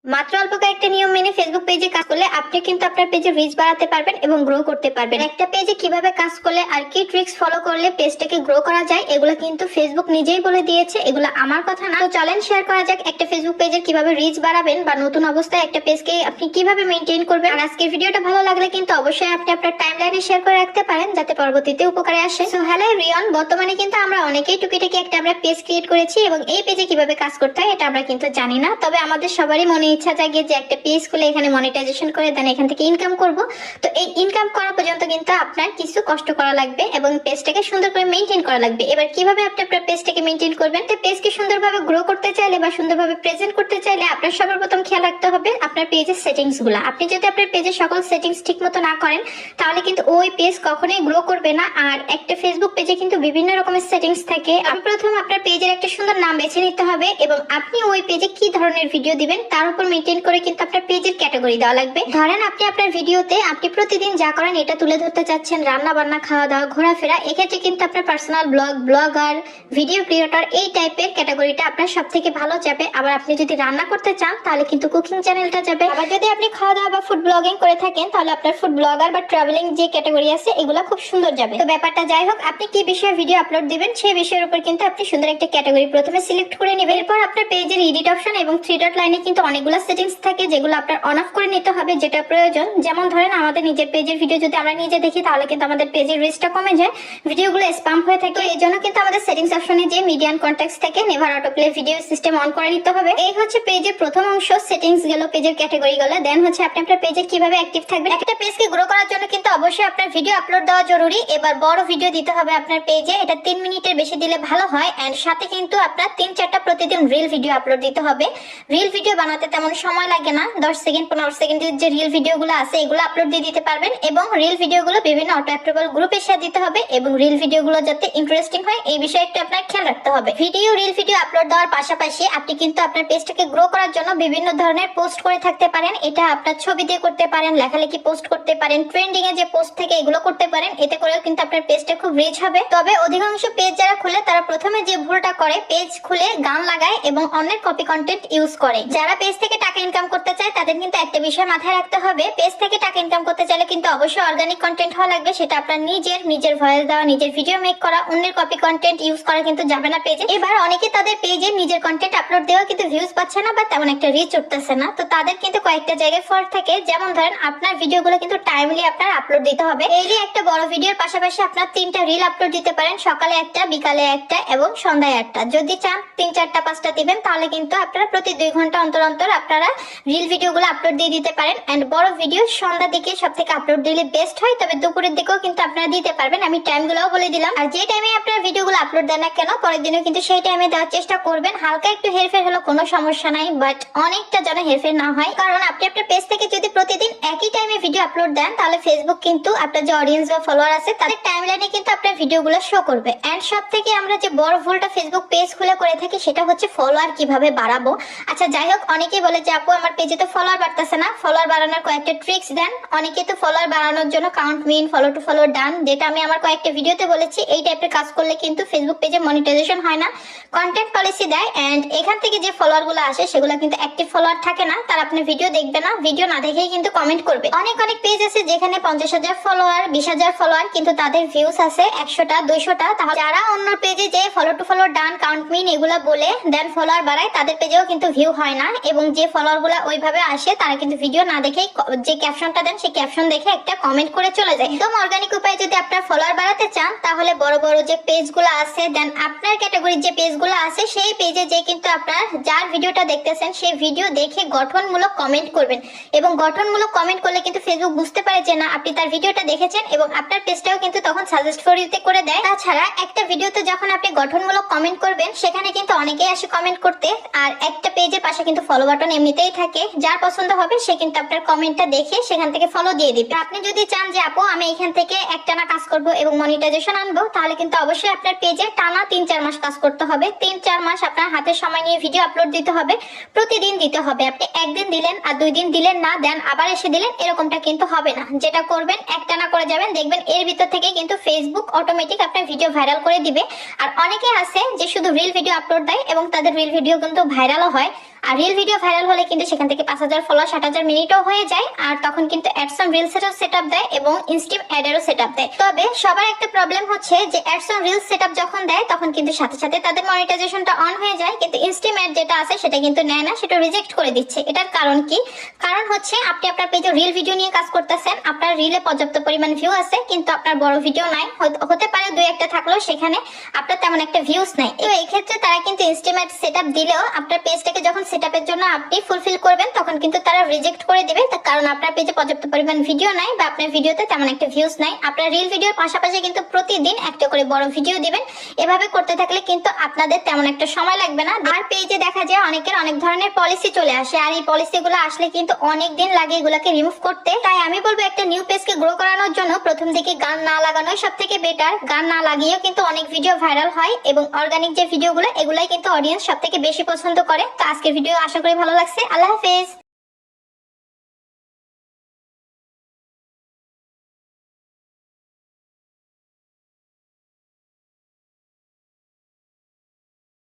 মাত্র অল্প কয়েকটা নিয়ম মেনে ফেসবুক পেজে কাজ করলে আপনি কিন্তু আপনার পেজে রিচ বাড়াতে পারবেন এবং গ্রো করতে পারবেন। একটা পেজে কিভাবে কাজ করলে আর কি ট্রিক্স ফলো করলে পেজটাকে গ্রো করা যায় এগুলো কিন্তু ফেসবুক নিজেই বলে দিয়েছে, এগুলো আমার কথা না। তো চলেন শেয়ার করা যাক একটা ফেসবুক পেজের কিভাবে রিচ বাড়াবেন বা নতুন অবস্থায় একটা পেজকে আপনি কিভাবে মেনটেন করবেন। আর আজকের ভিডিওটা ভালো লাগলে কিন্তু অবশ্যই আপনি আপনার টাইমলাইনে শেয়ার করে রাখতে পারেন যাতে পরবর্তীতে উপকারে আসে। সো হ্যালো এভরিওয়ান, বর্তমানে কিন্তু আমরা অনেকেই টুকিটাকি একটা আমরা পেজ ক্রিয়েট করেছি এবং এই পেজে কিভাবে কাজ করতে হয় এটা আমরা কিন্তু জানি না। তবে আমাদের সবারই মনে ইচ্ছা জাগে যে একটা পেজ খুলে এখানে মনিটাইজেশন করে দেন এখান থেকে ইনকাম করব। তো এই ইনকাম করা পর্যন্ত কিন্তু আপনার কিছু কষ্ট করা লাগবে এবং পেজটাকে সুন্দর করে মেনটেন করা লাগবে। এবার কিভাবে আপনি আপনার পেজটাকে মেনটেন করবেন? তো পেজকে সুন্দরভাবে গ্রো করতে চাইলে বা সুন্দরভাবে প্রেজেন্ট করতে চাইলে আপনার সবার প্রথম খেয়াল রাখতে হবে আপনার পেজের সেটিংস গুলা। আপনি যদি আপনার পেজের সকল সেটিংস ঠিক মতো না করেন তাহলে কিন্তু ওই পেজ কখনোই গ্রো করবে না। আর একটা ফেসবুক পেজে কিন্তু বিভিন্ন রকমের সেটিংস থাকে। প্রথম আপনার পেজের একটা সুন্দর নাম বেছে নিতে হবে এবং আপনি ওই পেজে কি ধরনের ভিডিও দিবেন তার উপর মেনটেন করে কিন্তু আপনার পেজের ক্যাটাগরি দেওয়া লাগবে। ধরেন আপনি আপনার ভিডিওতে আপনি প্রতিদিন যা করেন এটা তুলে ধরতে চাচ্ছেন, রান্না বান্না, খাওয়া দাওয়া, ঘোরাফেরা, এক্ষেত্রে কিন্তু আপনার personal blog, blogger, video creator এই টাইপের ক্যাটাগরিটা আপনার সব থেকে ভালো যাবে। আবার আপনি যদি রান্না করতে চান তাহলে কিন্তু কুকিং চ্যানেলটা যাবে। আবার যদি আপনি খাওয়া দাওয়া বা ফুড ব্লগিং করে থাকেন তাহলে আপনার ফুড ব্লগার বা ট্রাভেলিং যে ক্যাটাগরি আছে এগুলো খুব সুন্দর যাবে। তো ব্যাপারটা যাই হোক, আপনি কি বিষয়ে ভিডিও আপলোড দিবেন সেই বিষয়ের উপর কিন্তু আপনি সুন্দর একটা ক্যাটাগরি প্রথমে সিলেক্ট করে নেবেন। এরপর আপনার পেজের এডিট অপশন এবং থ্রি ডট লাইনে কিন্তু অনেকগুলো সেটিংস থাকে যেগুলো আপনার অন অফ করে নিতে হবে যেটা প্রয়োজন। যেমন ধরেন আমাদের নিজের পেজের ভিডিও যদি আমরা নিজে দেখি তাহলে কিন্তু আমাদের পেজের রিচটা কমে যায়, ভিডিওগুলো স্প্যাম হয়ে থাকে। এই জন্য কিন্তু আমাদের সেটিংস অপশনে যে মিডিয়ান কন্টেক্সট থেকে never auto play video system on করে নিতে হবে। এই হচ্ছে পেজের প্রথম অংশ, সেটিংস গেল, পেজের ক্যাটাগরি গেল। দেন হচ্ছে আপনি আপনার পেজে কিভাবে অ্যাক্টিভ থাকবেন। একটা পেজকে গ্রো করার জন্য কিন্তু অবশ্যই আপনার ভিডিও আপলোড দেওয়া জরুরি। এবার বড় ভিডিও দিতে হবে আপনার পেজে, এটা 3 মিনিটের বেশি দিলে ভালো হয়। এন্ড সাথে কিন্তু আপনার 3-4টা প্রতিদিন রিল ভিডিও আপলোড দিতে হবে। রিল ভিডিও বানাতে তেমন সময় লাগে না, 10 সেকেন্ড 15 সেকেন্ডের যে রিল ভিডিওগুলো আছে এগুলো আপলোড দিয়ে দিতে পারবেন। এবং রিল ভিডিওগুলো বিভিন্ন অটো অ্যাপ্রুভাল গ্রুপে শেয়ার দিতে হবে এবং রিল ভিডিওগুলো যাতে ইন্টারেস্টিং হয় এই বিষয়ে একটু আপনার খেয়াল রাখতে হবে। রিল ভিডিও আপলোড দেওয়ার পাশাপাশি আপনি কিন্তু আপনার পেজটাকে গ্রো করার জন্য বিভিন্ন ধরনের পোস্ট করে থাকতে পারেন। এটা আপনার ছবি দিয়ে করতে পারেন, লেখালেখি পোস্ট করতে পারেন, ট্রেন্ডিং এ যে পোস্ট থেকে এগুলো করতে পারেন। এতে করেও কিন্তু আপনার পেজটা খুব রিচ হবে। তবে অধিকাংশ পেজ যারা খুলে তারা প্রথমে যে ভুলটা করে পেজ খুলে গান লাগায় এবং অন্যের কপি কন্টেন্ট ইউজ করে। যারা পেজ থেকে টাকা ইনকাম করতে চায় তাদের কিন্তু একটা বিষয় মাথায় রাখতে হবে, পেজ থেকে টাকা ইনকাম করতে চাইলে কিন্তু অবশ্যই অর্গানিক কন্টেন্ট হওয়া লাগবে। সেটা আপনার নিজের ভয়েস দেওয়া, নিজের ভিডিও মেক করা, অন্যের কপি কন্টেন্ট ইউজ করা কিন্তু যাবে না পেজে। এবার অনেকে তাদের পেজে নিজের কন্টেন্ট আপলোড দেওয়া কিন্তু ভিউজ পাচ্ছে না বা তেমন একটা রিচ উঠতেছে না। তো তাদের কিন্তু কয়েকটা জায়গায় ফল্ট থাকে। যেমন ধরেন আপনার ভিডিওগুলো কিন্তু টাইমলি আপনার আপলোড দিতে হবে। ডেইলি একটা বড় ভিডিওর পাশাপাশি আপনার 3টা রিল আপলোড দিতে পারেন, সকালে একটা, বিকালে একটা এবং সন্ধ্যায় একটা। যদি চান 3, 4টা, 5টা দিবেন তাহলে কিন্তু আপনারা প্রতি 2 ঘন্টা অন্তর অন্তর আপনারা রিল ভিডিওগুলো আপলোড দিয়ে দিতে পারেন। এন্ড বড় ভিডিও সন্ধ্যার দিকে সবথেকে আপলোড দিলে বেস্ট হয়, তবে দুপুরের দিকেও কিন্তু আপনারা দিতে পারবেন। আমি টাইমগুলোও বলে দিলাম। আর যে টাইমে আপনারা ভিডিওগুলো আপলোড দেন না কেন পরের দিনও কিন্তু সেই টাইমে দেওয়ার চেষ্টা করবেন। হালকা একটু হেরফের হলো কোনো সমস্যা নাই, বাট অনেকটা যেন হেরফের না হয়। কারণ আপনি আপনার পেজ থেকে যদি প্রতিদিন একই টাইমে ভিডিও আপলোড দেন তাহলে ফেসবুক কিন্তু আপনার যে অডিয়েন্স বা ফলোয়ার আছে তাদের টাইমলাইনে কিন্তু আপনার ভিডিওগুলো শো করবে। এন্ড সব থেকে আমরা যে বড় ভুলটা ফেসবুক পেজ খুলে করে থাকি সেটা হচ্ছে ফলোয়ার কিভাবে বাড়াবো। আচ্ছা যাই হোক, অনেকেই বলে যে আপু আমার পেজে তো ফলোয়ার বাড়তেছে না, ফলোয়ার বাড়ানোর কয়েকটা ট্রিক্স দেন। অনেকে তো ফলোয়ার বাড়ানোর জন্য count mean, follow to follow done, যেটা আমি আমার কয়েকটা ভিডিওতে বলেছি। এই টাইপের কাজ করলে কিন্তু ফেসবুক পেজে মনিটাইজেশন হয় না, কন্টেন্ট পলিসি দেয়। এন্ড এখান থেকে যে ফলোয়ার গুলো আসে সেগুলো কিন্তু অ্যাক্টিভ ফলোয়ার থাকে না, তারা আপনার ভিডিও দেখবে না, ভিডিও না দেখেই কিন্তু কমেন্ট করবে। অনেক পেজ আছে যেখানে 50,000 ফলোয়ার, 20,000 ফলোয়ার, কিন্তু তাদের ভিউস আছে 100টা 200টা। তাহলে যারা অন্য পেজে যে follow to follow done, count mean এগুলো বলে দেন ফলোয়ার বাড়ায় তাদের পেজেও কিন্তু ভিউ হয় না। এবং যে ফলোয়ার গুলা ওইভাবে আসে তারা কিন্তু ভিডিও না দেখেই যে ক্যাপশনটা দেন সেই ক্যাপশন দেখে একটা কমেন্ট করে চলে যায়। একদম অর্গানিক উপায়ে যদি আপনার ফলোয়ার বাড়াতে চান তাহলে বড় বড় যে পেজগুলো আছে দেন আপনার ক্যাটাগরির যে পেজগুলো আছে সেই পেজে যে কিন্তু আপনার যার ভিডিওটা দেখতেছেন সেই ভিডিও দেখে গঠনমূলক কমেন্ট করবেন। এবং গঠনমূলক কমেন্ট করলে কিন্তু ফেসবুক বুঝতে পারে যে না আপনি তার ভিডিওটা দেখেছেন এবং আপনার পেজটাও কিন্তু তখন সাজেস্ট ফর ইউতে করে দেয়। তাছাড়া একটা ভিডিওতে যখন আপনি গঠনমূলক কমেন্ট করবেন সেখানে কিন্তু অনেকেই আসে কমেন্ট করতে। আর একটা পেজের পাশে কিন্তু ফলো বাটন এমনিতেই থাকে, যার পছন্দ হবে সে কিন্তু আপনার কমেন্টটা দেখে সেখান থেকে ফলো দিয়ে দিবে। আপনি যদি চান যে আপু আমি এখান থেকে একটানা কাজ করব এবং মনিটাইজেশন আনবো তাহলে কিন্তু অবশ্যই আপনার পেজে টানা 3-4 মাস কাজ করতে হবে। 3-4 মাস আপনার হাতে সময় নিয়ে ভিডিও আপলোড দিতে হবে, প্রতিদিন দিতে হবে। আপনি একদিন দিলেন আর 2 দিন দিলেন না, দেন আবার এসে দিলেন, এরকমটা কিন্তু হবে না। যেটা করবেন একটানা করে যাবেন, দেখবেন এর ভিতর থেকে কিন্তু ফেসবুক অটোমেটিক আপনার ভিডিও ভাইরাল করে দিবে। আর অনেকে আছে যে শুধু রিল ভিডিও আপলোড দেয় এবং তাদের রিল ভিডিও কিন্তু ভাইরালও হয়। আর রিল ভিডিও ভাইরাল হলে কিন্তু সেখান থেকে 5,000 ফলোয়ার 60,000 মিনিটও হয়ে যায়। আর তখন কিন্তু অ্যাডস অন রিলসেরও সেটআপ দেয় এবং ইনস্টিম অ্যাডেরও সেটআপ দেয়। তবে সবার একটা প্রবলেম হচ্ছে যে অ্যাডস অন রিলস সেটআপ যখন দেয় তখন কিন্তু সাথে সাথে তাদের মনিটাইজেশনটা অন হয়ে যায়, কিন্তু ইনস্টিম অ্যাড যেটা আছে সেটা কিন্তু নেয় না, সেটা রিজেক্ট করে দিচ্ছে। এটার কারণ কি? কারণ হচ্ছে আপনি আপনার পেজে রিল ভিডিও নিয়ে কাজ করতেছেন, আপনার রিলে পর্যাপ্ত পরিমাণ ভিউ আছে, কিন্তু আপনার বড় ভিডিও নাই, হতে পারে দুই একটা থাকলেও সেখানে আপনার তেমন একটা ভিউজ নাই। তো এই ক্ষেত্রে তারা কিন্তু ইনস্টিম অ্যাড সেটআপ দিলেও আপনার পেজটাকে যখন সেটআপের জন্য আপনি ফুলফিল করবেন তখন কিন্তু তারা রিজেক্ট করে দিবে, কারণ আপনার পেজে পর্যাপ্ত পরিমাণ ভিডিও নাই বা আপনার ভিডিওতে তেমন একটা ভিউজ নাই। আপনার রিল ভিডিওর পাশাপাশি কিন্তু প্রতিদিন একটা করে বড় ভিডিও দিবেন। এভাবে করতে থাকলে কিন্তু আপনাদের তেমন একটা সময় লাগবে না। আর পেজে দেখা যায় অনেকের অনেক ধরনের পলিসি চলে আসে, আর এই পলিসিগুলো আসলে কিন্তু অনেক দিন লাগে এগুলাকে রিমুভ করতে। তাই আমি বলবো একটা নিউ পেজকে গ্রো করানোর জন্য প্রথম দিকে গান না লাগানোই সব থেকে বেটার। গান না লাগিয়েও কিন্তু অনেক ভিডিও ভাইরাল হয় এবং অর্গানিক যে ভিডিওগুলো এগুলাই কিন্তু অডিয়েন্স সব থেকে বেশি পছন্দ করে। তো আজকের ভিডিও আশা করি ভালো লাগছে। আল্লাহ হাফেজ।